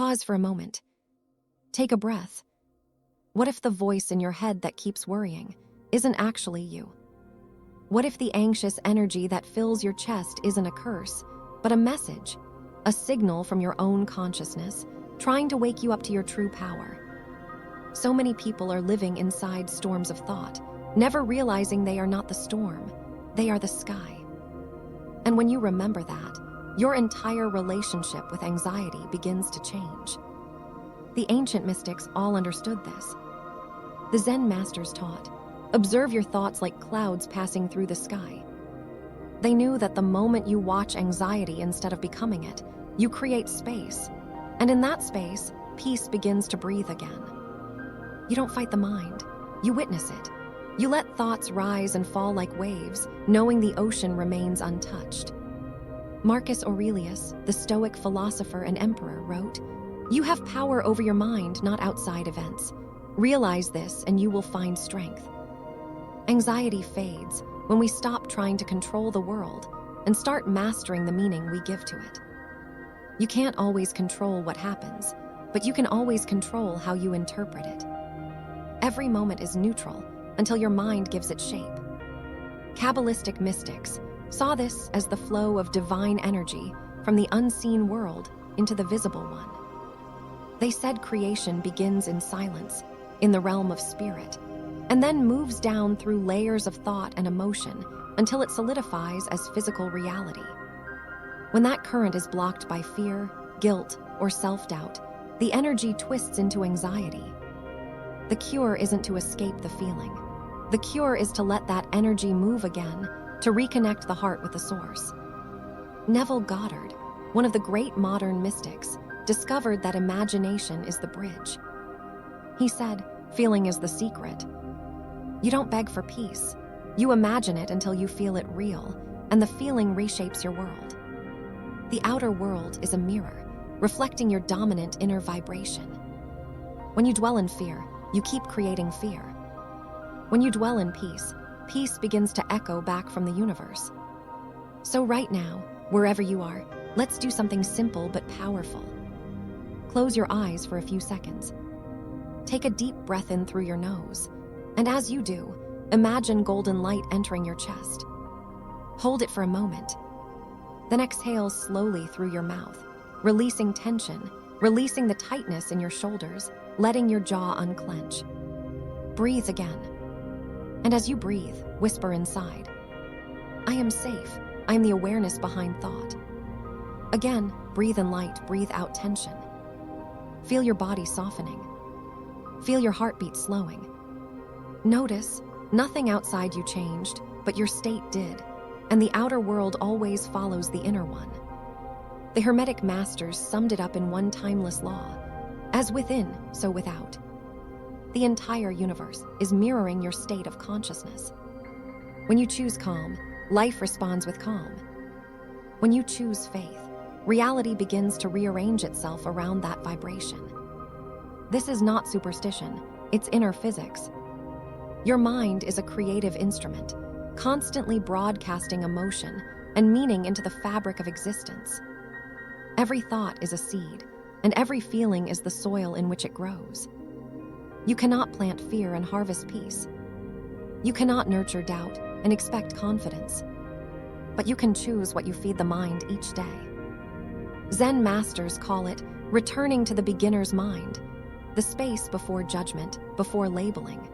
Pause for a moment. Take a breath. What if the voice in your head that keeps worrying isn't actually you? What if the anxious energy that fills your chest isn't a curse, but a message, a signal from your own consciousness, trying to wake you up to your true power? So many people are living inside storms of thought, never realizing they are not the storm, they are the sky. And when you remember that, your entire relationship with anxiety begins to change. The ancient mystics all understood this. The Zen masters taught, observe your thoughts like clouds passing through the sky. They knew that the moment you watch anxiety instead of becoming it, you create space. And in that space, peace begins to breathe again. You don't fight the mind, you witness it. You let thoughts rise and fall like waves, knowing the ocean remains untouched. Marcus Aurelius, the Stoic philosopher and emperor, wrote, "You have power over your mind, not outside events. Realize this and you will find strength." Anxiety fades when we stop trying to control the world and start mastering the meaning we give to it. You can't always control what happens, but you can always control how you interpret it. Every moment is neutral until your mind gives it shape. Kabbalistic mystics saw this as the flow of divine energy from the unseen world into the visible one. They said creation begins in silence, in the realm of spirit, and then moves down through layers of thought and emotion until it solidifies as physical reality. When that current is blocked by fear, guilt, or self-doubt, the energy twists into anxiety. The cure isn't to escape the feeling. The cure is to let that energy move again, to reconnect the heart with the source. Neville Goddard, one of the great modern mystics, discovered that imagination is the bridge. He said, feeling is the secret. You don't beg for peace. You imagine it until you feel it real, and the feeling reshapes your world. The outer world is a mirror, reflecting your dominant inner vibration. When you dwell in fear, you keep creating fear. When you dwell in peace, peace begins to echo back from the universe. So right now, wherever you are, let's do something simple but powerful. Close your eyes for a few seconds. Take a deep breath in through your nose, and as you do, imagine golden light entering your chest. Hold it for a moment. Then exhale slowly through your mouth, releasing tension, releasing the tightness in your shoulders, letting your jaw unclench. Breathe again. And as you breathe, whisper inside, I am safe. I am the awareness behind thought. Again, breathe in light, breathe out tension. Feel your body softening. Feel your heartbeat slowing. Notice, nothing outside you changed, but your state did, and the outer world always follows the inner one. The Hermetic masters summed it up in one timeless law, as within, so without. The entire universe is mirroring your state of consciousness. When you choose calm, life responds with calm. When you choose faith, reality begins to rearrange itself around that vibration. This is not superstition, it's inner physics. Your mind is a creative instrument, constantly broadcasting emotion and meaning into the fabric of existence. Every thought is a seed, and every feeling is the soil in which it grows. You cannot plant fear and harvest peace. You cannot nurture doubt and expect confidence. But you can choose what you feed the mind each day. Zen masters call it returning to the beginner's mind, the space before judgment, before labeling.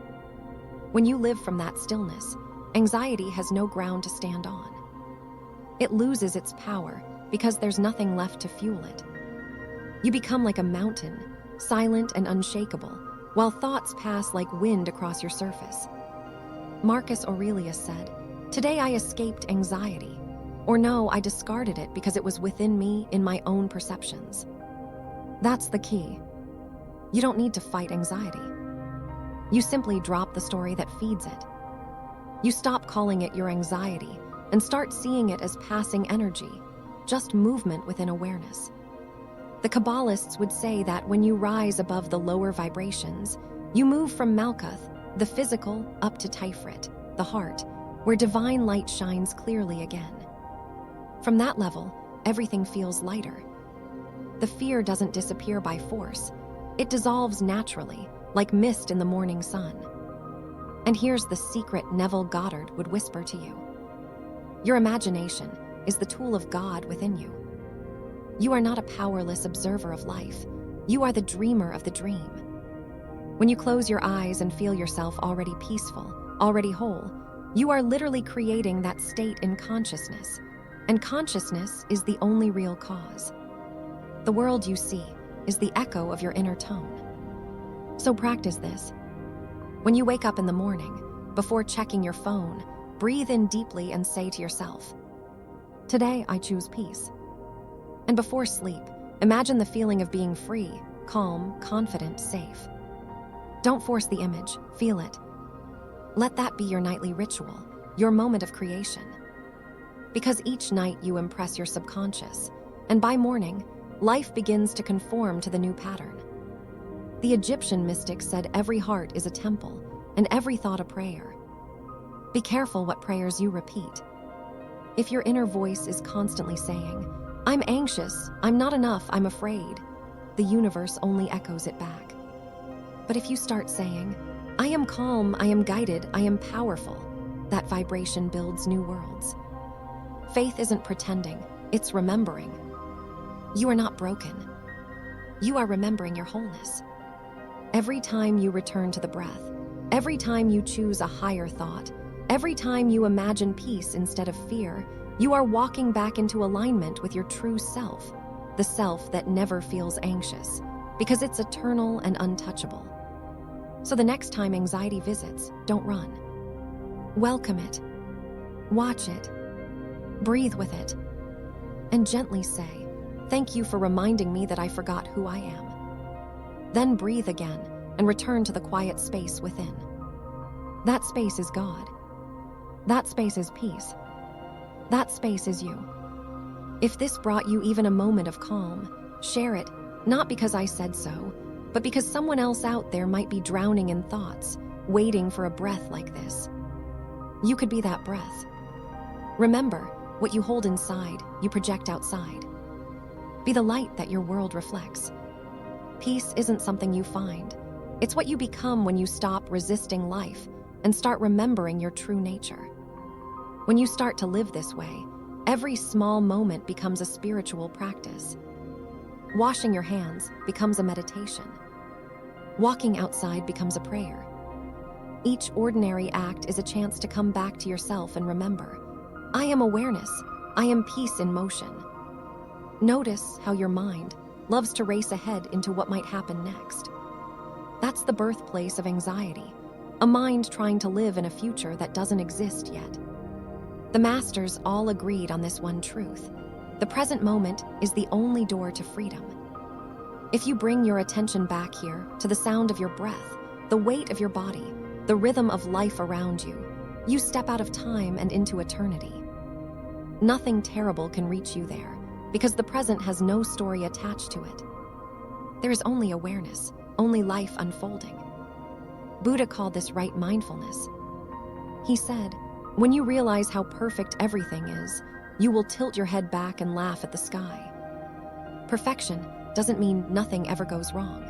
When you live from that stillness, anxiety has no ground to stand on. It loses its power because there's nothing left to fuel it. You become like a mountain, silent and unshakable, while thoughts pass like wind across your surface. Marcus Aurelius said, "Today I escaped anxiety," or no, I discarded it because it was within me in my own perceptions. That's the key. You don't need to fight anxiety. You simply drop the story that feeds it. You stop calling it your anxiety and start seeing it as passing energy, just movement within awareness. The Kabbalists would say that when you rise above the lower vibrations, you move from Malkuth, the physical, up to Tifrit, the heart, where divine light shines clearly again. From that level, everything feels lighter. The fear doesn't disappear by force. It dissolves naturally, like mist in the morning sun. And here's the secret Neville Goddard would whisper to you. Your imagination is the tool of God within you. You are not a powerless observer of life. You are the dreamer of the dream. When you close your eyes and feel yourself already peaceful, already whole, you are literally creating that state in consciousness. And consciousness is the only real cause. The world you see is the echo of your inner tone. So practice this. When you wake up in the morning, before checking your phone, breathe in deeply and say to yourself, "Today I choose peace." And before sleep, imagine the feeling of being free, calm, confident, safe. Don't force the image, feel it. Let that be your nightly ritual, your moment of creation. Because each night you impress your subconscious, and by morning, life begins to conform to the new pattern. The Egyptian mystics said every heart is a temple, and every thought a prayer. Be careful what prayers you repeat. If your inner voice is constantly saying, "I'm anxious, I'm not enough, I'm afraid," the universe only echoes it back. But if you start saying, "I am calm, I am guided, I am powerful," that vibration builds new worlds. Faith isn't pretending, it's remembering. You are not broken. You are remembering your wholeness. Every time you return to the breath, every time you choose a higher thought, every time you imagine peace instead of fear, you are walking back into alignment with your true self, the self that never feels anxious, because it's eternal and untouchable. So the next time anxiety visits, don't run. Welcome it. Watch it. Breathe with it. And gently say, "Thank you for reminding me that I forgot who I am." Then breathe again and return to the quiet space within. That space is God. That space is peace. That space is you. If this brought you even a moment of calm, share it, not because I said so, but because someone else out there might be drowning in thoughts, waiting for a breath like this. You could be that breath. Remember, what you hold inside, you project outside. Be the light that your world reflects. Peace isn't something you find. It's what you become when you stop resisting life and start remembering your true nature. When you start to live this way, every small moment becomes a spiritual practice. Washing your hands becomes a meditation. Walking outside becomes a prayer. Each ordinary act is a chance to come back to yourself and remember, I am awareness, I am peace in motion. Notice how your mind loves to race ahead into what might happen next. That's the birthplace of anxiety, a mind trying to live in a future that doesn't exist yet. The masters all agreed on this one truth. The present moment is the only door to freedom. If you bring your attention back here to the sound of your breath, the weight of your body, the rhythm of life around you, you step out of time and into eternity. Nothing terrible can reach you there, because the present has no story attached to it. There is only awareness, only life unfolding. Buddha called this right mindfulness. He said, when you realize how perfect everything is, you will tilt your head back and laugh at the sky. Perfection doesn't mean nothing ever goes wrong.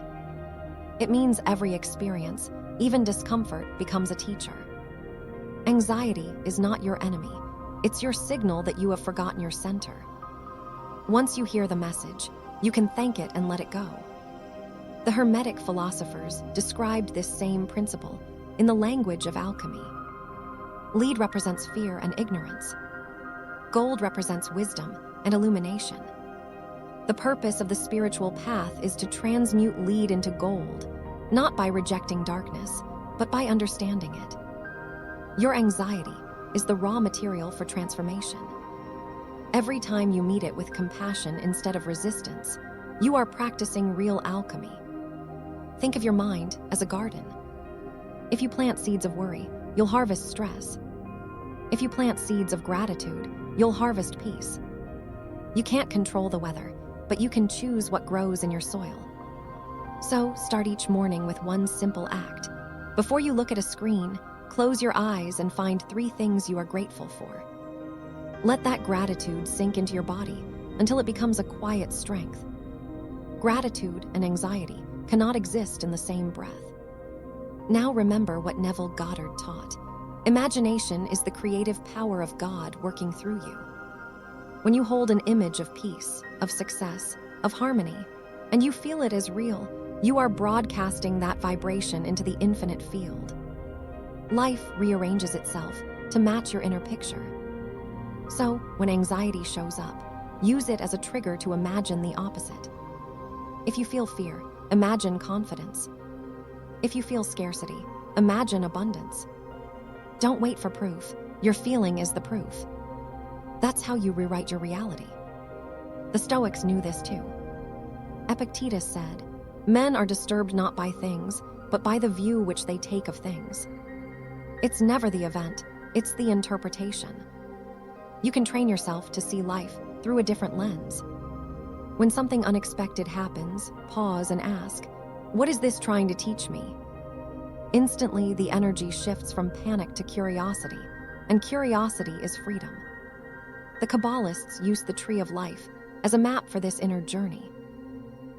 It means every experience, even discomfort, becomes a teacher. Anxiety is not your enemy. It's your signal that you have forgotten your center. Once you hear the message, you can thank it and let it go. The Hermetic philosophers described this same principle in the language of alchemy. Lead represents fear and ignorance. Gold represents wisdom and illumination. The purpose of the spiritual path is to transmute lead into gold, not by rejecting darkness, but by understanding it. Your anxiety is the raw material for transformation. Every time you meet it with compassion instead of resistance, you are practicing real alchemy. Think of your mind as a garden. If you plant seeds of worry, you'll harvest stress. If you plant seeds of gratitude, you'll harvest peace. You can't control the weather, but you can choose what grows in your soil. So start each morning with one simple act. Before you look at a screen, close your eyes and find 3 things you are grateful for. Let that gratitude sink into your body until it becomes a quiet strength. Gratitude and anxiety cannot exist in the same breath. Now remember what Neville Goddard taught. Imagination is the creative power of God working through you. When you hold an image of peace, of success, of harmony, and you feel it as real, you are broadcasting that vibration into the infinite field. Life rearranges itself to match your inner picture. So, when anxiety shows up, use it as a trigger to imagine the opposite. If you feel fear, imagine confidence. If you feel scarcity, imagine abundance. Don't wait for proof. Your feeling is the proof. That's how you rewrite your reality. The Stoics knew this too. Epictetus said, "Men are disturbed not by things, but by the view which they take of things." It's never the event, it's the interpretation. You can train yourself to see life through a different lens. When something unexpected happens, pause and ask, "What is this trying to teach me?" Instantly, the energy shifts from panic to curiosity, and curiosity is freedom. The Kabbalists use the tree of life as a map for this inner journey.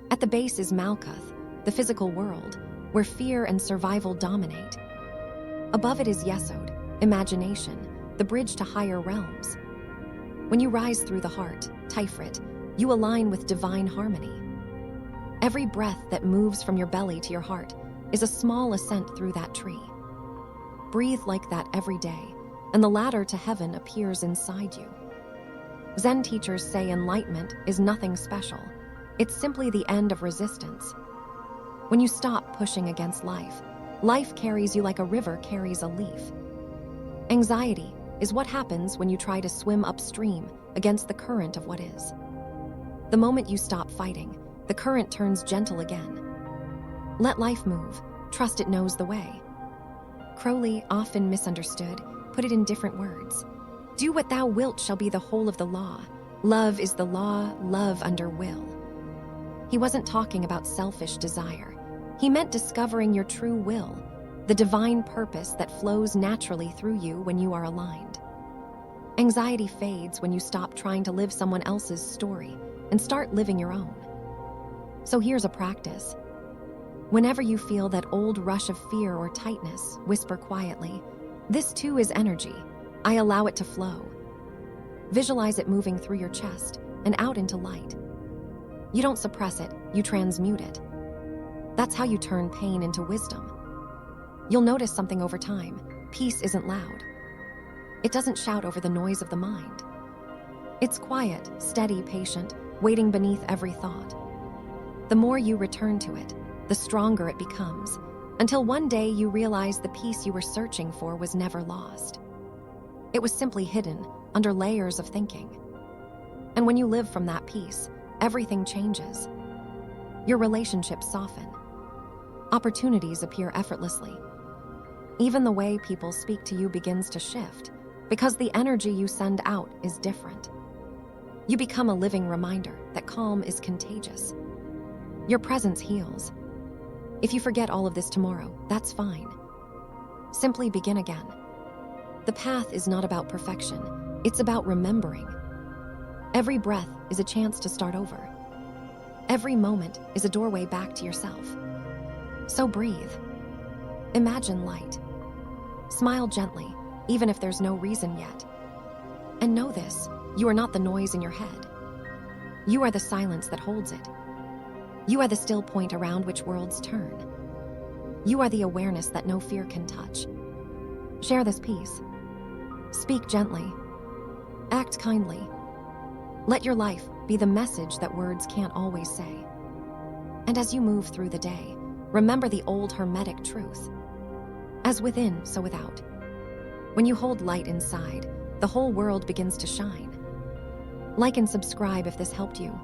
At the base is Malkuth, the physical world, where fear and survival dominate. Above it is Yesod, imagination, the bridge to higher realms. When you rise through the heart, Tifrit, you align with divine harmony. Every breath that moves from your belly to your heart is a small ascent through that tree. Breathe like that every day, and the ladder to heaven appears inside you. Zen teachers say enlightenment is nothing special. It's simply the end of resistance. When you stop pushing against life, life carries you like a river carries a leaf. Anxiety is what happens when you try to swim upstream against the current of what is. The moment you stop fighting, the current turns gentle again. Let life move. Trust it knows the way. Crowley, often misunderstood, put it in different words. Do what thou wilt shall be the whole of the law. Love is the law, love under will. He wasn't talking about selfish desire. He meant discovering your true will, the divine purpose that flows naturally through you when you are aligned. Anxiety fades when you stop trying to live someone else's story and start living your own. So here's a practice. Whenever you feel that old rush of fear or tightness, whisper quietly, "This too is energy. I allow it to flow." Visualize it moving through your chest and out into light. You don't suppress it, you transmute it. That's how you turn pain into wisdom. You'll notice something over time. Peace isn't loud. It doesn't shout over the noise of the mind. It's quiet, steady, patient, waiting beneath every thought. The more you return to it, the stronger it becomes, until one day you realize the peace you were searching for was never lost. It was simply hidden under layers of thinking. And when you live from that peace, everything changes. Your relationships soften. Opportunities appear effortlessly. Even the way people speak to you begins to shift, because the energy you send out is different. You become a living reminder that calm is contagious. Your presence heals. If you forget all of this tomorrow, that's fine. Simply begin again. The path is not about perfection, it's about remembering. Every breath is a chance to start over. Every moment is a doorway back to yourself. So breathe. Imagine light. Smile gently, even if there's no reason yet. And know this, you are not the noise in your head. You are the silence that holds it. You are the still point around which worlds turn. You are the awareness that no fear can touch. Share this peace. Speak gently. Act kindly. Let your life be the message that words can't always say. And as you move through the day, remember the old hermetic truth. As within, so without. When you hold light inside, the whole world begins to shine. Like and subscribe if this helped you.